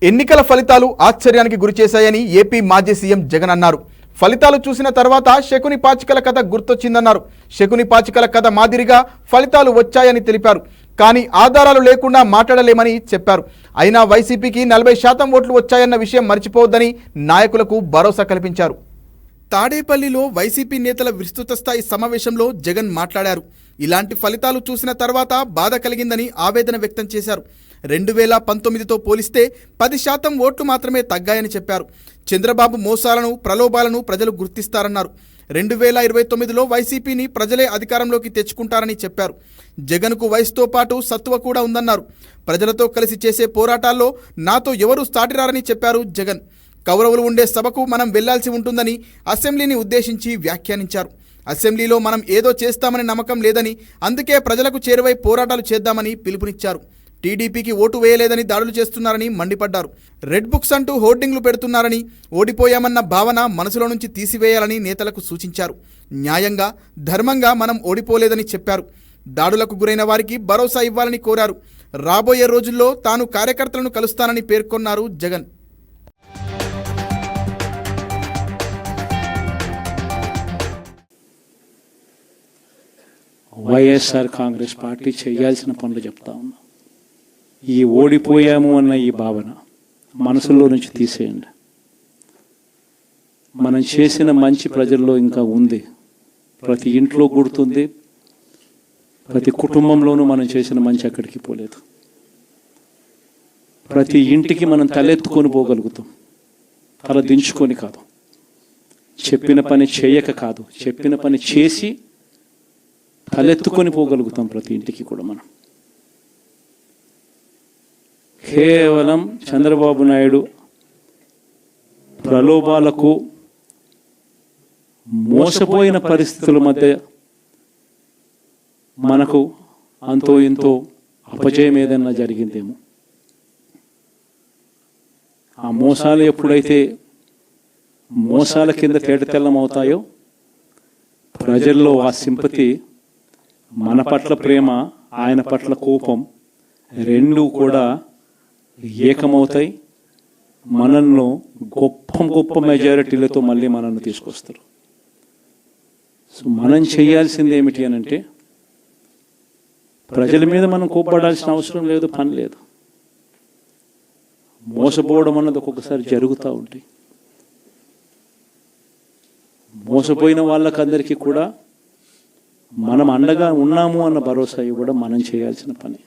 ఎన్నికల ఫలితాలు ఆశ్చర్యానికి గురిచేశాయని ఏపీ మాజీ సీఎం జగన్ అన్నారు. ఫలితాలు చూసిన తర్వాత శకుని పాచికల కథ గుర్తొచ్చిందన్నారు. శకుని పాచికల కథ మాదిరిగా ఫలితాలు వచ్చాయని తెలిపారు. కానీ ఆధారాలు లేకుండా మాట్లాడలేమని చెప్పారు. అయినా వైసీపీకి 40% ఓట్లు వచ్చాయన్న విషయం మర్చిపోవద్దని నాయకులకు భరోసా కల్పించారు. తాడేపల్లిలో వైసీపీ నేతల విస్తృత స్థాయి సమావేశంలో జగన్ మాట్లాడారు. ఇలాంటి ఫలితాలు చూసిన తర్వాత బాధ కలిగిందని ఆవేదన వ్యక్తం చేశారు. 2019తో పోలిస్తే 10% ఓట్లు మాత్రమే తగ్గాయని చెప్పారు. చంద్రబాబు మోసాలను ప్రలోభాలను ప్రజలు గుర్తిస్తారన్నారు. 2029లో వైసీపీని ప్రజలే అధికారంలోకి తెచ్చుకుంటారని చెప్పారు. జగన్కు వయసుతో పాటు సత్తువ కూడా ఉందన్నారు. ప్రజలతో కలిసి చేసే పోరాటాల్లో నాతో ఎవరూ సాటిరారని చెప్పారు జగన్. కౌరవులు ఉండే సభకు మనం వెళ్లాల్సి ఉంటుందని అసెంబ్లీని ఉద్దేశించి వ్యాఖ్యానించారు. అసెంబ్లీలో మనం ఏదో చేస్తామని నమ్మకం లేదని, అందుకే ప్రజలకు చేరువై పోరాటాలు చేద్దామని పిలుపునిచ్చారు. టీడీపీకి ఓటు వేయలేదని దాడులు చేస్తున్నారని మండిపడ్డారు. రెడ్ బుక్స్ అంటూ హోర్డింగ్లు పెడుతున్నారని, ఓడిపోయామన్న భావన మనసులో నుంచి తీసివేయాలని నేతలకు సూచించారు. న్యాయంగా ధర్మంగా మనం ఓడిపోలేదని చెప్పారు. దాడులకు గురైన వారికి భరోసా ఇవ్వాలని కోరారు. రాబోయే రోజుల్లో తాను కార్యకర్తలను కలుస్తానని పేర్కొన్నారు జగన్. వైఎస్ఆర్ కాంగ్రెస్ పార్టీ చేయాల్సిన పనులు చెప్తా ఉన్నా. ఈ ఓడిపోయాము అన్న ఈ భావన మనసులో నుంచి తీసేయండి. మనం చేసిన మంచి ప్రజల్లో ఇంకా ఉంది. ప్రతి ఇంట్లో గుర్తుంది, ప్రతి కుటుంబంలోనూ మనం చేసిన మంచి ఎక్కడికి పోలేదు. ప్రతి ఇంటికి మనం తలెత్తుకొని పోగలుగుతాం. తల దించుకొని కాదు, చెప్పిన పని చేయక కాదు, చెప్పిన పని చేసి తలెత్తుకొని పోగలుగుతాం. ప్రతి ఇంటికి కూడా మనం కేవలం చంద్రబాబు నాయుడు ప్రలోభాలకు మోసపోయిన పరిస్థితుల మధ్య మనకు అంతో ఇంతో అపజయం ఏదైనా జరిగిందేమో. ఆ మోసాలు ఎప్పుడైతే మోసాల కింద తేటతెల్లం అవుతాయో, ప్రజల్లో ఆ సింపతి, మన పట్ల ప్రేమ, ఆయన పట్ల కోపం రెండూ కూడా ఏకమవుతాయి. మనల్ని గొప్ప మెజారిటీలతో మళ్ళీ మనల్ని తీసుకొస్తారు. సో మనం చేయాల్సింది ఏమిటి అని అంటే, ప్రజల మీద మనం కోప్పడాల్సిన అవసరం లేదు, పని లేదు. మోసపోవడం అన్నది ఒక్కొక్కసారి జరుగుతూ ఉంటాయి. మోసపోయిన వాళ్ళకందరికీ కూడా మనం అండగా ఉన్నాము అన్న భరోసా ఇవ్వడం మనం చేయాల్సిన పని.